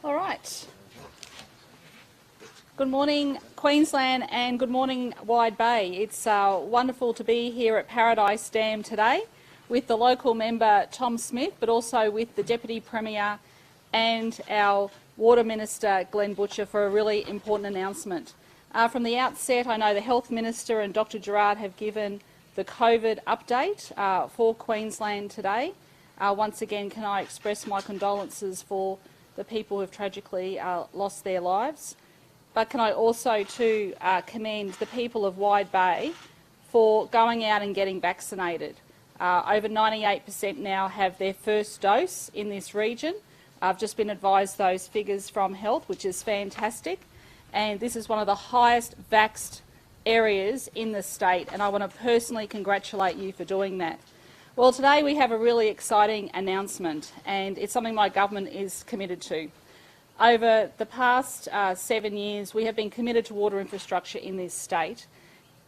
All right. Good morning, Queensland, and good morning, Wide Bay. It's wonderful to be here at Paradise Dam today with the local member Tom Smith, but also with the Deputy Premier and our Water Minister Glenn Butcher for a really important announcement. From the outset, I know the Health Minister and Dr Gerard have given the COVID update for Queensland today. Once again, can I express my condolences for the people who have tragically lost their lives. But can I also too commend the people of Wide Bay for going out and getting vaccinated. Over 98% now have their first dose in this region. I've just been advised those figures from Health, which is fantastic. And this is one of the highest vaxxed areas in the state, and I want to personally congratulate you for doing that. Well, today we have a really exciting announcement, and it's something my government is committed to. Over the past 7 years, we have been committed to water infrastructure in this state,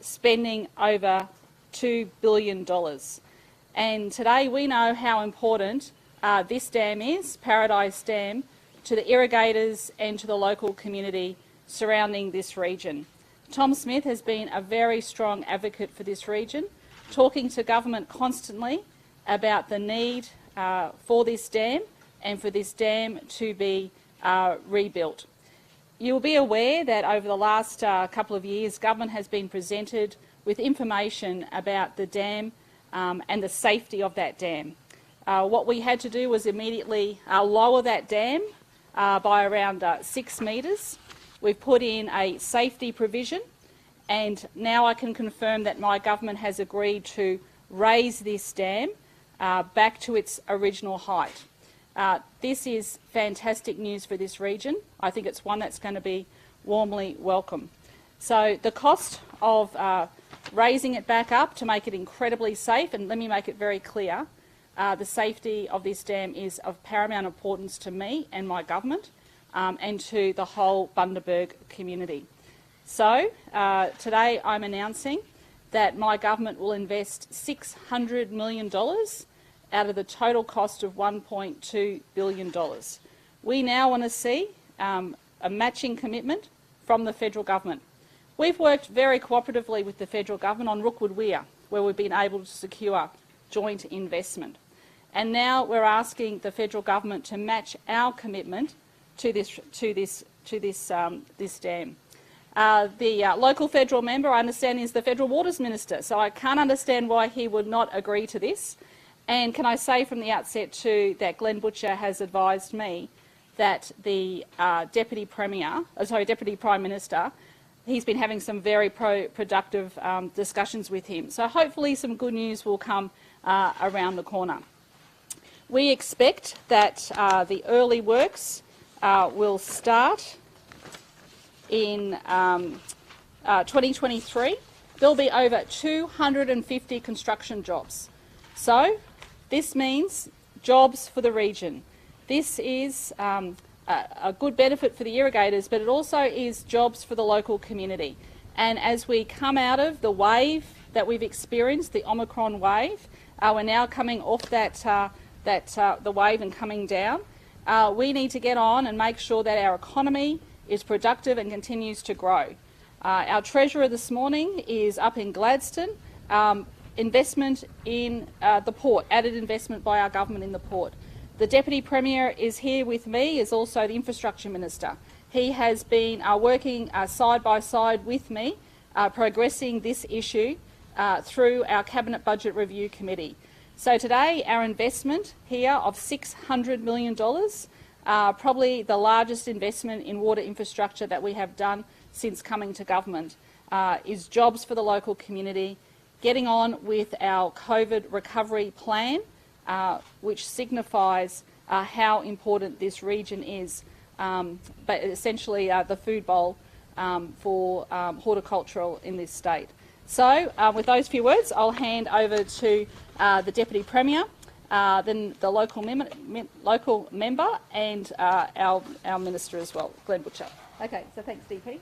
spending over $2 billion. And today we know how important this dam is, Paradise Dam, to the irrigators and to the local community surrounding this region. Tom Smith has been a very strong advocate for this region, talking to government constantly about the need for this dam and for this dam to be rebuilt. You'll be aware that over the last couple of years, government has been presented with information about the dam and the safety of that dam. What we had to do was immediately lower that dam by around 6 metres. We've put in a safety provision, and now I can confirm that my government has agreed to raise this dam back to its original height. This is fantastic news for this region. I think it's one that's going to be warmly welcome. So the cost of raising it back up to make it incredibly safe, and let me make it very clear, the safety of this dam is of paramount importance to me and my government and to the whole Bundaberg community. So today I'm announcing that my government will invest $600 million out of the total cost of $1.2 billion. We now want to see a matching commitment from the federal government. We've worked very cooperatively with the federal government on Rookwood Weir, where we've been able to secure joint investment. And now we're asking the federal government to match our commitment to this dam. The local federal member, I understand, is the Federal Waters Minister, so I can't understand why he would not agree to this. And can I say from the outset too that Glenn Butcher has advised me that the Deputy Prime Minister, he's been having some very productive discussions with him. So hopefully some good news will come around the corner. We expect that the early works will start in 2023. There'll be over 250 construction jobs. So this means jobs for the region. This is a good benefit for the irrigators, but it also is jobs for the local community. And as we come out of the wave that we've experienced, the Omicron wave, we're now coming off the wave and coming down. We need to get on and make sure that our economy is productive and continues to grow. Our Treasurer this morning is up in Gladstone. Investment in the port, added investment by our government in the port. The Deputy Premier is here with me, is also the Infrastructure Minister. He has been working side by side with me, progressing this issue through our Cabinet Budget Review Committee. So today our investment here of $600 million, probably the largest investment in water infrastructure that we have done since coming to government, is jobs for the local community, getting on with our COVID recovery plan, which signifies how important this region is, but essentially the food bowl for horticultural in this state. So with those few words, I'll hand over to the Deputy Premier, then the local member and our Minister as well, Glenn Butcher. Okay, so thanks, DP.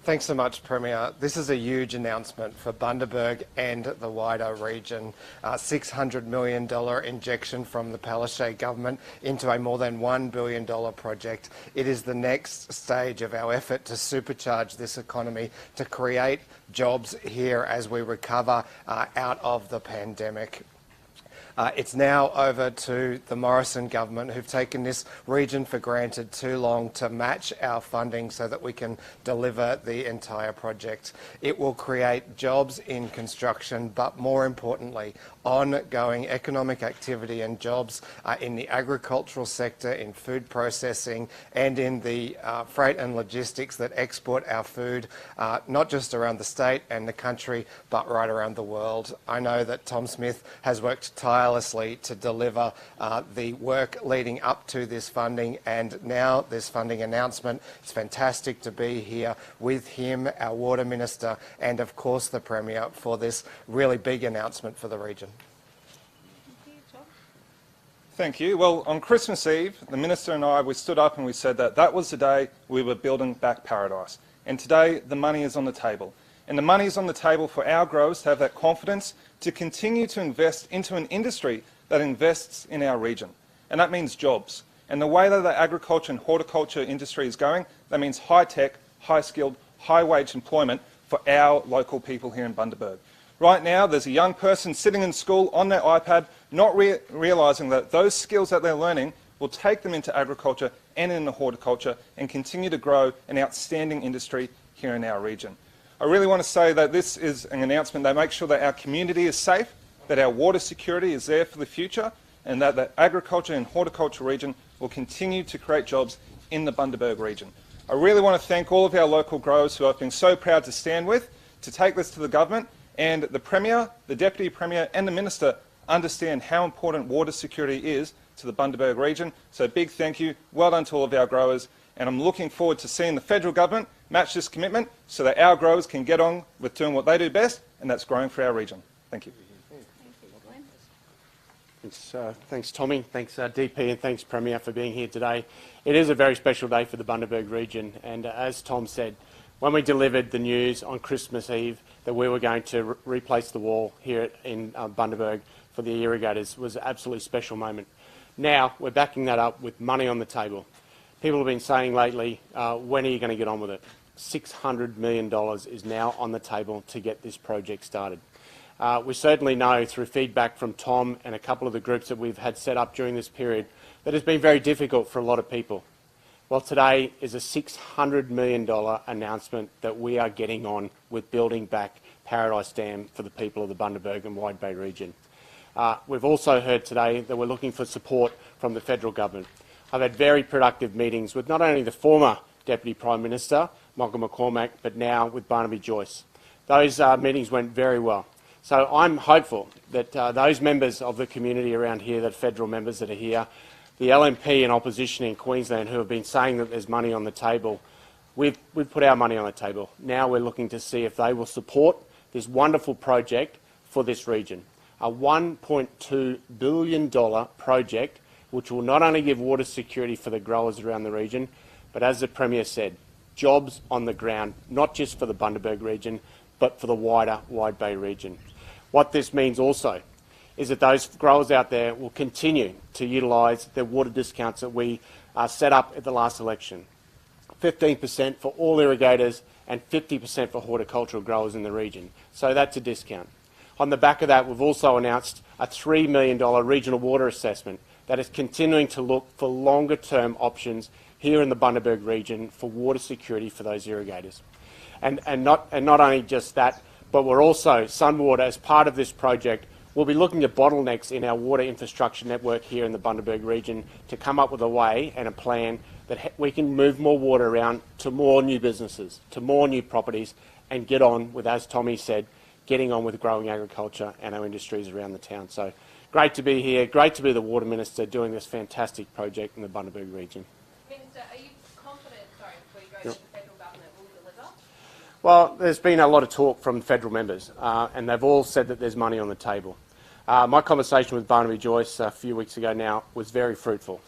Thanks so much, Premier. This is a huge announcement for Bundaberg and the wider region. $600 million injection from the Palaszczuk government into a more than $1 billion project. It is the next stage of our effort to supercharge this economy, to create jobs here as we recover out of the pandemic. It's now over to the Morrison government, who've taken this region for granted too long, to match our funding so that we can deliver the entire project. It will create jobs in construction, but more importantly, ongoing economic activity and jobs in the agricultural sector, in food processing, and in the freight and logistics that export our food, not just around the state and the country, but right around the world. I know that Tom Smith has worked tirelessly to deliver the work leading up to this funding, and now this funding announcement. It's fantastic to be here with him, our Water Minister, and of course the Premier, for this really big announcement for the region. Thank you. Well, on Christmas Eve, the Minister and I, we stood up and we said that that was the day we were building back paradise. And today, the money is on the table. And the money is on the table for our growers to have that confidence to continue to invest into an industry that invests in our region. And that means jobs. And the way that the agriculture and horticulture industry is going, that means high-tech, high-skilled, high-wage employment for our local people here in Bundaberg. Right now, there's a young person sitting in school on their iPad, not realising that those skills that they're learning will take them into agriculture and into horticulture and continue to grow an outstanding industry here in our region. I really want to say that this is an announcement that makes sure that our community is safe, that our water security is there for the future, and that the agriculture and horticulture region will continue to create jobs in the Bundaberg region. I really want to thank all of our local growers who I've been so proud to stand with, to take this to the government, and the Premier, the Deputy Premier and the Minister understand how important water security is to the Bundaberg region. So big thank you, well done to all of our growers, and I'm looking forward to seeing the federal government match this commitment so that our growers can get on with doing what they do best, and that's growing for our region. Thank you. Thanks, Tommy. Thanks, DP, and thanks, Premier, for being here today. It is a very special day for the Bundaberg region, and as Tom said, when we delivered the news on Christmas Eve that we were going to replace the wall here in Bundaberg for the irrigators was an absolutely special moment. Now we're backing that up with money on the table. People have been saying lately, when are you going to get on with it? $600 million is now on the table to get this project started. We certainly know through feedback from Tom and a couple of the groups that we've had set up during this period that it's been very difficult for a lot of people. Well, today is a $600 million announcement that we are getting on with building back Paradise Dam for the people of the Bundaberg and Wide Bay region. We've also heard today that we're looking for support from the federal government. I've had very productive meetings with not only the former Deputy Prime Minister, Michael McCormack, but now with Barnaby Joyce. Those meetings went very well. So I'm hopeful that those members of the community around here, that federal members that are here, the LNP and opposition in Queensland who have been saying that there's money on the table, we've put our money on the table. Now we're looking to see if they will support this wonderful project for this region. A $1.2 billion project which will not only give water security for the growers around the region, but as the Premier said, jobs on the ground, not just for the Bundaberg region, but for the wider Wide Bay region. What this means also is that those growers out there will continue to utilise the water discounts that we set up at the last election. 15% for all irrigators and 50% for horticultural growers in the region. So that's a discount. On the back of that, we've also announced a $3 million regional water assessment that is continuing to look for longer-term options here in the Bundaberg region for water security for those irrigators. And not only just that, but we're also, Sunwater, as part of this project, we'll be looking at bottlenecks in our water infrastructure network here in the Bundaberg region to come up with a way and a plan that we can move more water around to more new businesses, to more new properties, and get on with, as Tommy said, getting on with growing agriculture and our industries around the town. So great to be here, great to be the Water Minister doing this fantastic project in the Bundaberg region. Minister, are you confident, sorry, before you go, that the federal government will deliver? Well, there's been a lot of talk from federal members, and they've all said that there's money on the table. My conversation with Barnaby Joyce a few weeks ago now was very fruitful.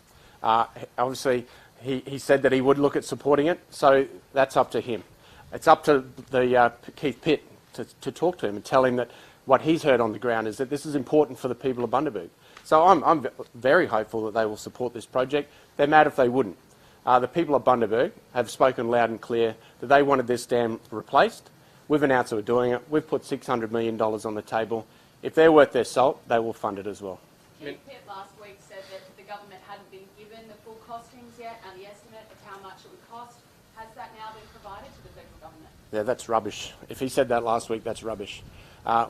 Obviously, he said that he would look at supporting it, so that's up to him. It's up to the Keith Pitt to talk to him and tell him that what he's heard on the ground is that this is important for the people of Bundaberg. So I'm very hopeful that they will support this project. They're mad if they wouldn't. The people of Bundaberg have spoken loud and clear that they wanted this dam replaced. We've announced that we're doing it. We've put $600 million on the table. If they're worth their salt, they will fund it as well. Keith Pitt last week said that the government hadn't been given the full costings yet and the estimate of how much it would cost. Has that now been provided to the federal government? Yeah, that's rubbish. If he said that last week, that's rubbish.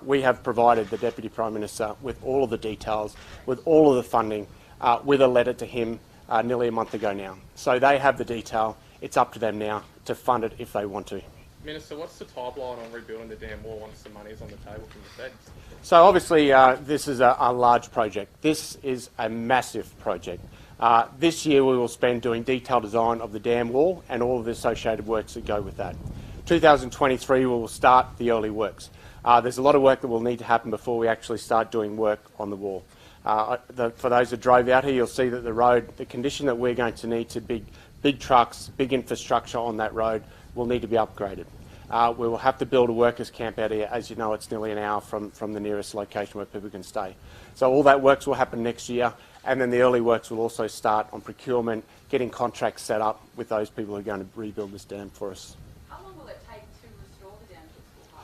We have provided the Deputy Prime Minister with all of the details, with all of the funding, with a letter to him nearly a month ago now. So they have the detail. It's up to them now to fund it if they want to. Minister, what's the timeline on rebuilding the dam wall once the money is on the table from the feds? So obviously this is a large project. This is a massive project. This year we will spend doing detailed design of the dam wall and all of the associated works that go with that. 2023 we will start the early works. There's a lot of work that will need to happen before we actually start doing work on the wall. For those that drove out here, you'll see that the road, the condition that we're going to need to big trucks, big infrastructure on that road will need to be upgraded. We will have to build a workers' camp out here. As you know, it's nearly an hour from the nearest location where people can stay. So all that works will happen next year, and then the early works will also start on procurement, getting contracts set up with those people who are going to rebuild this dam for us. How long will it take to restore the dam to its full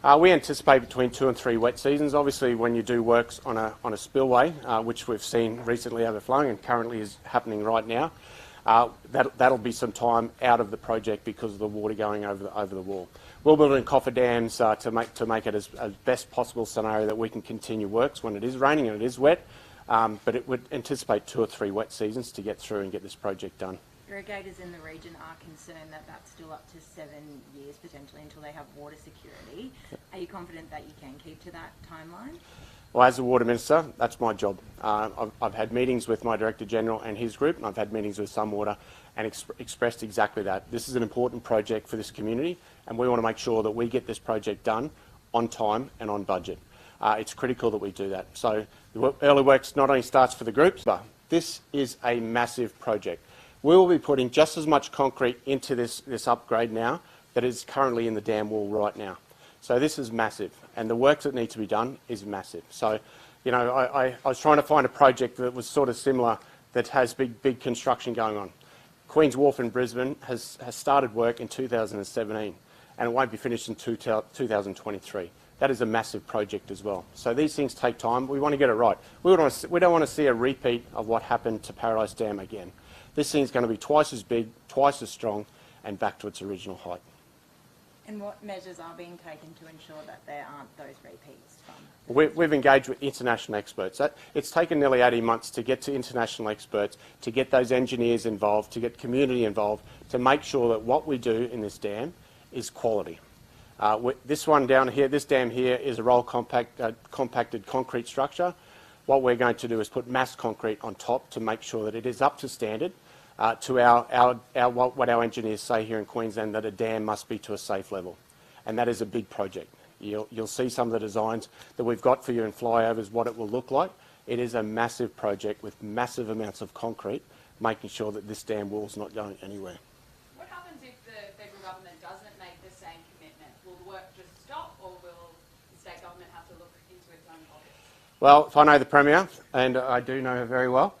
height? We anticipate between 2 and 3 wet seasons. Obviously, when you do works on a spillway, which we've seen recently overflowing and currently is happening right now, that'll be some time out of the project because of the water going over the wall. We're building cofferdams to make it as best possible scenario that we can continue works when it is raining and it is wet, but it would anticipate 2 or 3 wet seasons to get through and get this project done. Irrigators in the region are concerned that that's still up to 7 years potentially until they have water security. Are you confident that you can keep to that timeline? Well, as a Water Minister, that's my job. I've had meetings with my Director General and his group, and I've had meetings with Sunwater and expressed exactly that. This is an important project for this community, and we want to make sure that we get this project done on time and on budget. It's critical that we do that. So the early works not only starts for the groups, but this is a massive project. We will be putting just as much concrete into this upgrade now that is currently in the dam wall right now. So this is massive, and the work that need to be done is massive. So, you know, I was trying to find a project that was sort of similar that has big construction going on. Queen's Wharf in Brisbane has started work in 2017, and it won't be finished in 2023. That is a massive project as well. So these things take time. We want to get it right. We don't want to see a repeat of what happened to Paradise Dam again. This thing's going to be twice as big, twice as strong, and back to its original height. And what measures are being taken to ensure that there aren't those repeats? We've engaged with international experts. It's taken nearly 18 months to get to international experts, to get those engineers involved, to get community involved, to make sure that what we do in this dam is quality. This one down here, this dam here, is a compacted concrete structure. What we're going to do is put mass concrete on top to make sure that it is up to standard to what our engineers say here in Queensland, that a dam must be to a safe level. And that is a big project. You'll see some of the designs that we've got for you in flyovers, what it will look like. It is a massive project with massive amounts of concrete, making sure that this dam wall's not going anywhere. What happens if the federal government doesn't make the same commitment? Will the work just stop, or will the state government have to look into its own pockets? Well, if I know the Premier, and I do know her very well,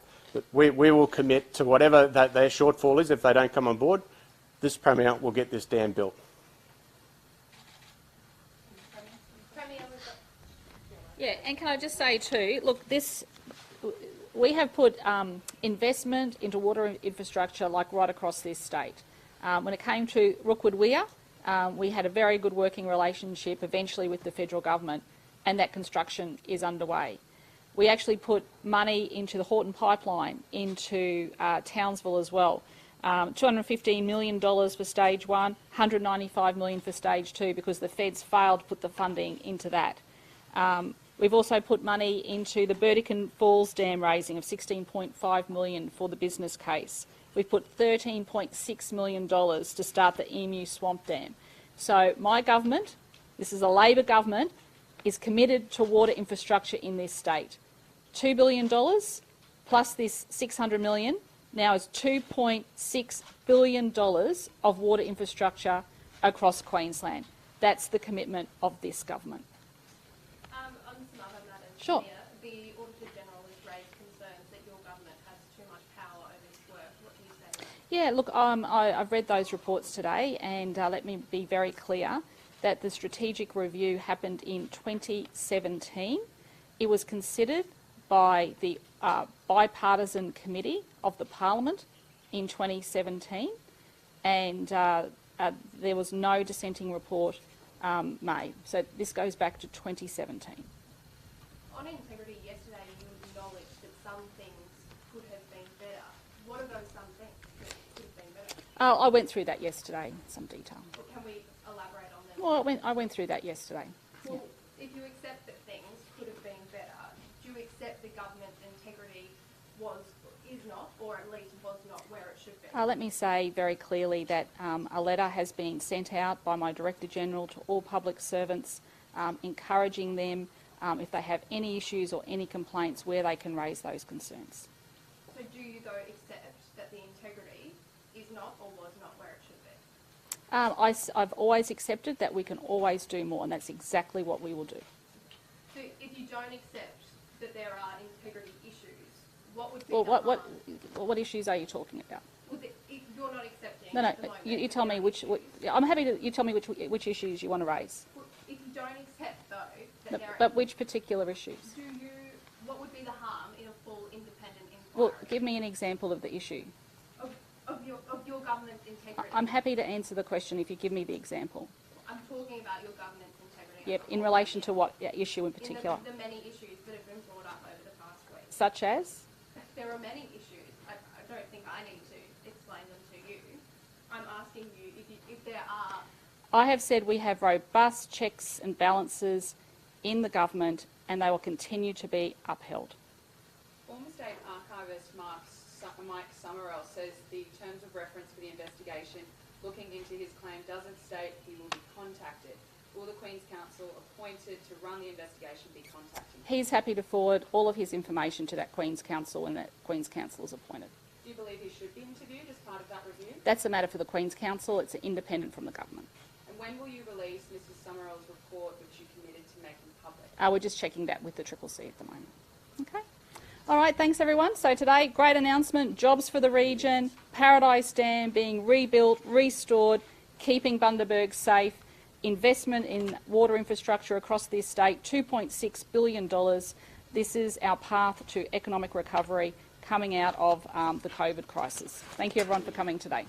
we will commit to whatever their shortfall is. If they don't come on board, this Premier will get this dam built. Yeah, and can I just say too, look, we have put investment into water infrastructure like right across this state. When it came to Rookwood Weir, we had a very good working relationship eventually with the federal government, and that construction is underway. We actually put money into the Horton Pipeline into Townsville as well. $215 million for stage 1, $195 million for stage 2 because the feds failed to put the funding into that. We've also put money into the Burdekin Falls dam raising of $16.5 million for the business case. We've put $13.6 million to start the Emu Swamp Dam. So my government, this is a Labor government, is committed to water infrastructure in this state. $2 billion plus this $600 million now is $2.6 billion of water infrastructure across Queensland. That's the commitment of this government. On some other matters, Sure. Premier, the Auditor General has raised concerns that your government has too much power over its work. What do you say? Yeah, look, I've read those reports today, and let me be very clear that the strategic review happened in 2017. It was considered by the bipartisan committee of the Parliament in 2017, and there was no dissenting report made. So this goes back to 2017. On integrity, yesterday you acknowledged that some things could have been better. What are those some things that could have been better? I went through that yesterday in some detail. Or can we elaborate on them? Well, I went through that yesterday. Well, if you accept that things could have been better, do you accept the government's integrity is not, or at least was not where it should be? Let me say very clearly that a letter has been sent out by my Director General to all public servants, encouraging them, if they have any issues or any complaints, where they can raise those concerns. So do you, though, accept that the integrity is not or was not where it should be? I've always accepted that we can always do more, and that's exactly what we will do. So if you don't accept that there are integrity issues, what would be Well, the harm? what issues are you talking about? Well, if you're not accepting No, at the moment, you tell me which. I'm happy to. You tell me which issues you want to raise. Well, if you don't accept, though, that No, there are... but which particular issues? What would be the harm in a full independent inquiry? Well, give me an example of the issue. Of your government's integrity? I'm happy to answer the question if you give me the example. I'm talking about your government's integrity. Yep. In relation to what issue in In particular? the many issues that have been brought up over the past week. Such as? There are many issues. I don't think I need to explain them to you. I'm asking you if there are... I have said we have robust checks and balances in the government, and they will continue to be upheld. Former State Archivist Mike Summerell says the terms of reference for the investigation looking into his claim doesn't state he will be contacted. Will the Queen's Counsel appointed to run the investigation be contacting him? He's happy to forward all of his information to that Queen's Counsel, and that Queen's Counsel is appointed. Do you believe he should be interviewed as part of that review? That's a matter for the Queen's Counsel. It's independent from the government. And when will you release Mr Summerell's report, which you committed to making public? We're just checking that with the CCC at the moment. Okay. All right, thanks everyone. So today, great announcement, jobs for the region, Paradise Dam being rebuilt, restored, keeping Bundaberg safe, investment in water infrastructure across the estate, $2.6 billion. This is our path to economic recovery coming out of the COVID crisis. Thank you everyone for coming today.